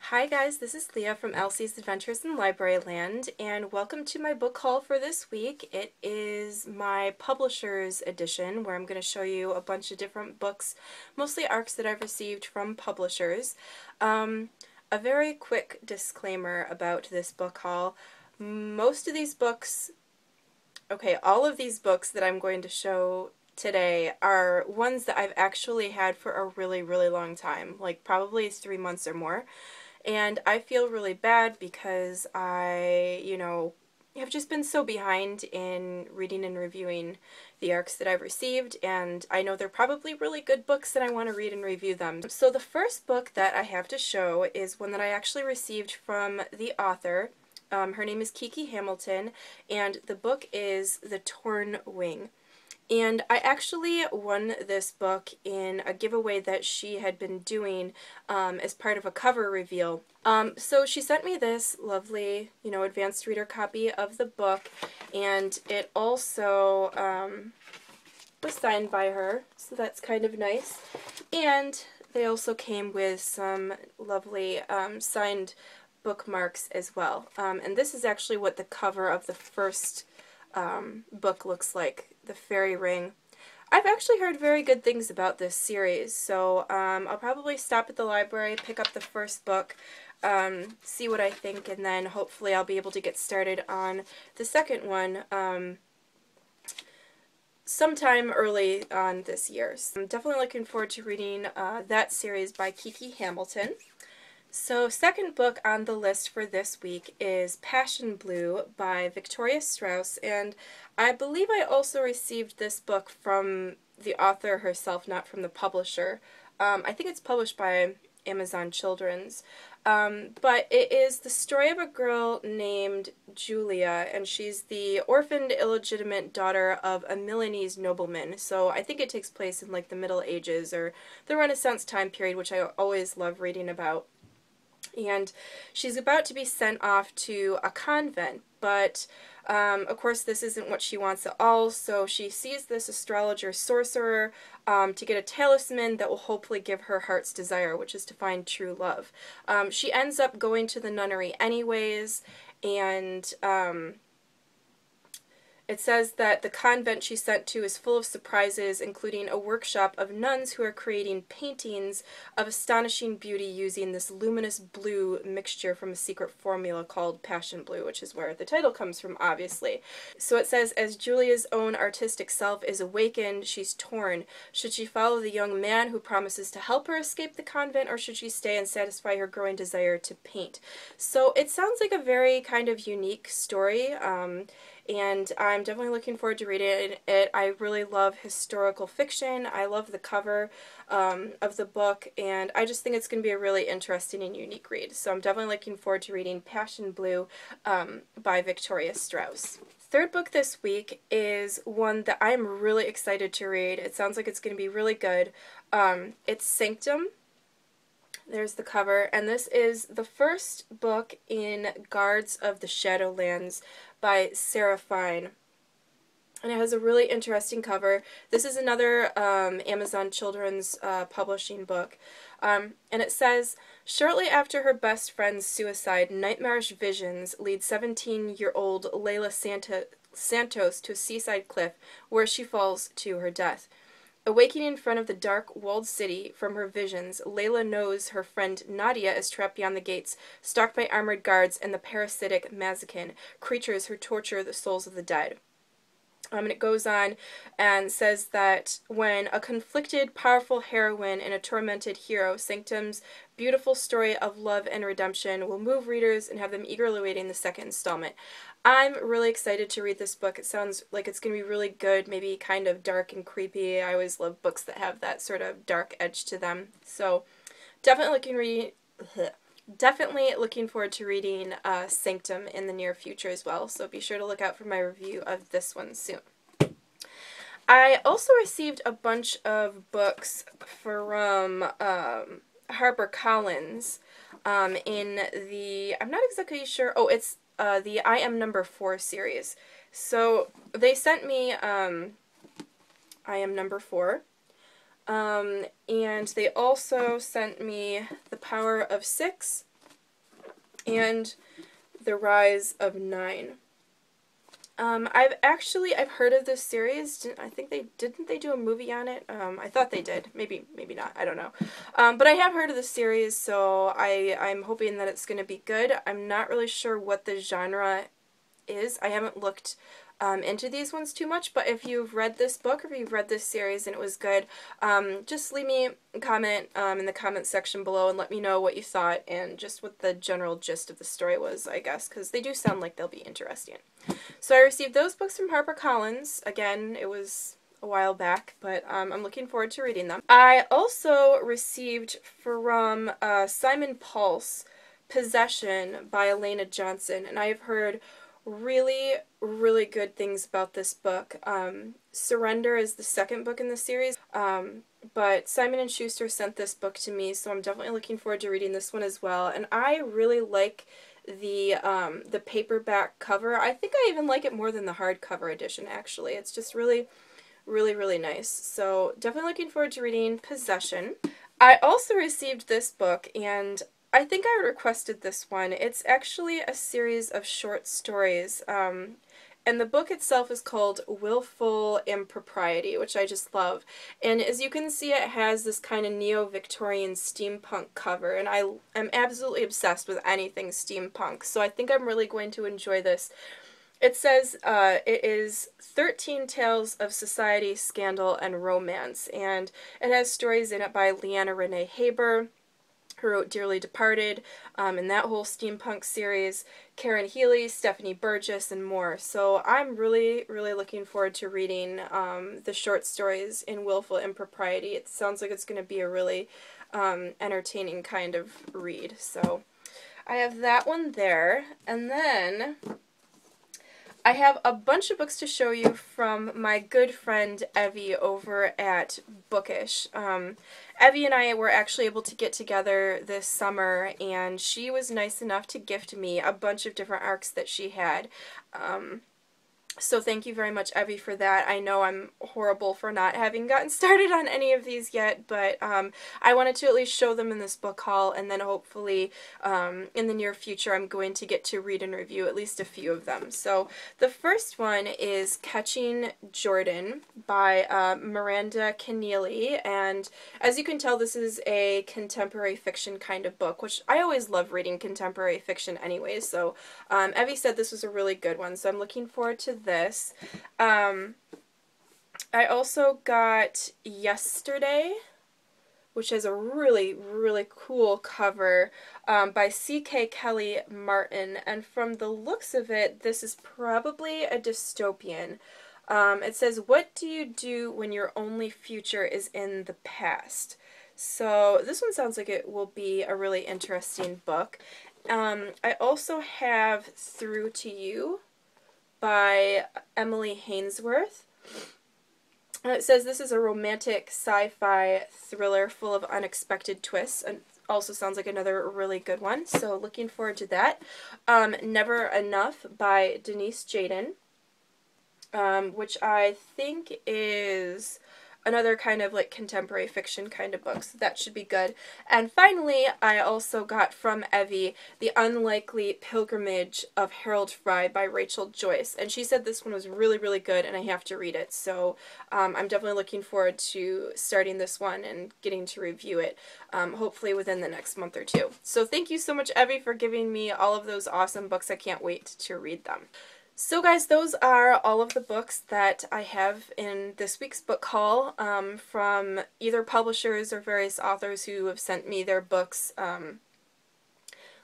Hi guys, this is Leah from Elsie's Adventures in Libraryland, and welcome to my book haul for this week. It is my publisher's edition, where I'm going to show you a bunch of different books, mostly ARCs that I've received from publishers. A very quick disclaimer about this book haul. Most of these books, all of these books that I'm going to show today are ones that I've actually had for a really, really long time, like probably 3 months or more. And I feel really bad because I, have just been so behind in reading and reviewing the ARCs that I've received, and I know they're probably really good books and I want to read and review them. So the first book that I have to show is one that I actually received from the author. Her name is Kiki Hamilton, and the book is The Torn Wing. And I actually won this book in a giveaway that she had been doing as part of a cover reveal. So she sent me this lovely, advanced reader copy of the book, and it also was signed by her, so that's kind of nice. And they also came with some lovely signed bookmarks as well. And this is actually what the cover of the first book looks like, The Fairy Ring. I've actually heard very good things about this series, so I'll probably stop at the library, pick up the first book, see what I think, and then hopefully I'll be able to get started on the second one sometime early on this year. So I'm definitely looking forward to reading that series by Kiki Hamilton. So, second book on the list for this week is Passion Blue by Victoria Strauss, and I believe I also received this book from the author herself, not from the publisher. I think it's published by Amazon Children's, but it is the story of a girl named Julia, and she's the orphaned, illegitimate daughter of a Milanese nobleman. So I think it takes place in like the Middle Ages or the Renaissance time period, which I always love reading about. And she's about to be sent off to a convent, but of course this isn't what she wants at all, so she sees this astrologer sorcerer to get a talisman that will hopefully give her heart's desire, which is to find true love. She ends up going to the nunnery anyways, and it says that the convent she's sent to is full of surprises, including a workshop of nuns who are creating paintings of astonishing beauty using this luminous blue mixture from a secret formula called Passion Blue, which is where the title comes from, obviously. So it says, as Julia's own artistic self is awakened, she's torn. Should she follow the young man who promises to help her escape the convent, or should she stay and satisfy her growing desire to paint? So it sounds like a very kind of unique story, and I'm definitely looking forward to reading it. I really love historical fiction. I love the cover of the book, and I just think it's going to be a really interesting and unique read. So I'm definitely looking forward to reading Passion Blue by Victoria Strauss. Third book this week is one that I'm really excited to read. It sounds like it's going to be really good. It's Sanctum. There's the cover, and this is the first book in Guards of the Shadowlands by Sarah Fine. And it has a really interesting cover. This is another Amazon Children's publishing book. And it says, shortly after her best friend's suicide, nightmarish visions lead 17-year-old Layla Santos to a seaside cliff where she falls to her death. Awakening in front of the dark, walled city from her visions, Layla knows her friend Nadia is trapped beyond the gates, stalked by armored guards and the parasitic Mazakin, creatures who torture the souls of the dead. And it goes on and says that when a conflicted, powerful heroine and a tormented hero, Sanctum's beautiful story of love and redemption will move readers and have them eagerly awaiting the second installment. I'm really excited to read this book. It sounds like it's going to be really good, maybe kind of dark and creepy. I always love books that have that sort of dark edge to them. So definitely looking forward to reading Sanctum in the near future as well, so be sure to look out for my review of this one soon. I also received a bunch of books from HarperCollins in the, I'm not exactly sure, it's the I Am Number 4 series. So they sent me I Am Number 4. And they also sent me The Power of Six, and The Rise of Nine. I've heard of this series. Didn't they do a movie on it? I thought they did. Maybe not. I don't know. But I have heard of the series, so I'm hoping that it's going to be good. I'm not really sure what the genre is. I haven't looked into these ones too much, but if you've read this book or if you've read this series and it was good, just leave me a comment in the comment section below and let me know what you thought and just what the general gist of the story was, I guess, because they do sound like they'll be interesting. So I received those books from HarperCollins. Again, it was a while back, but I'm looking forward to reading them. I also received from Simon Pulse Possession by Elena Johnson, and I have heard really, really good things about this book. Surrender is the second book in the series, but Simon & Schuster sent this book to me, so I'm definitely looking forward to reading this one as well. And I really like the paperback cover. I think I even like it more than the hardcover edition, actually. It's just really, really, really nice. So definitely looking forward to reading Possession. I also received this book, and I think I requested this one. It's actually a series of short stories, and the book itself is called Willful Impropriety, which I just love. And as you can see, it has this kind of neo-Victorian steampunk cover, and I am absolutely obsessed with anything steampunk, so I think I'm really going to enjoy this. It says it is 13 tales of society, scandal, and romance, and it has stories in it by Leanna Renee Haber, who wrote Dearly Departed, and that whole steampunk series, Karen Healy, Stephanie Burgess, and more. So I'm really, really looking forward to reading the short stories in Willful Impropriety. It sounds like it's going to be a really entertaining kind of read. So I have that one there, and then I have a bunch of books to show you from my good friend Evie over at Bookish. Evie and I were actually able to get together this summer, and she was nice enough to gift me a bunch of different ARCs that she had. So thank you very much, Evie, for that. I know I'm horrible for not having gotten started on any of these yet, but I wanted to at least show them in this book haul, and then hopefully in the near future I'm going to get to read and review at least a few of them. So the first one is Catching Jordan by Miranda Keneally, and as you can tell, this is a contemporary fiction kind of book, which I always love reading contemporary fiction anyways, so Evie said this was a really good one, so I'm looking forward to this. I also got Yesterday, which has a really, really cool cover by C.K. Kelly Martin, and from the looks of it, this is probably a dystopian. It says, "What do you do when your only future is in the past?" So this one sounds like it will be a really interesting book. I also have Through to You by Emily Hainsworth. It says this is a romantic sci-fi thriller full of unexpected twists, and also sounds like another really good one, so looking forward to that. Never Enough by Denise Jayden, which I think is another kind of like contemporary fiction kind of book, so that should be good. And finally, I also got from Evie The Unlikely Pilgrimage of Harold Fry by Rachel Joyce, and she said this one was really, really good and I have to read it, so I'm definitely looking forward to starting this one and getting to review it, hopefully within the next month or two. So thank you so much, Evie, for giving me all of those awesome books. I can't wait to read them. So guys, those are all of the books that I have in this week's book haul from either publishers or various authors who have sent me their books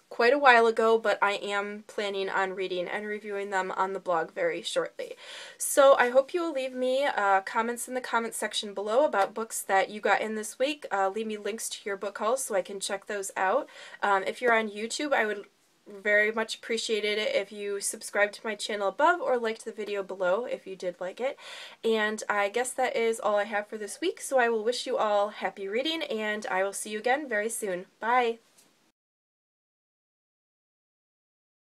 quite a while ago, but I am planning on reading and reviewing them on the blog very shortly. So I hope you will leave me comments in the comment section below about books that you got in this week. Leave me links to your book hauls so I can check those out. If you're on YouTube, I would very much appreciated it if you subscribed to my channel above or liked the video below if you did like it. And I guess that is all I have for this week, so I will wish you all happy reading, and I will see you again very soon. Bye!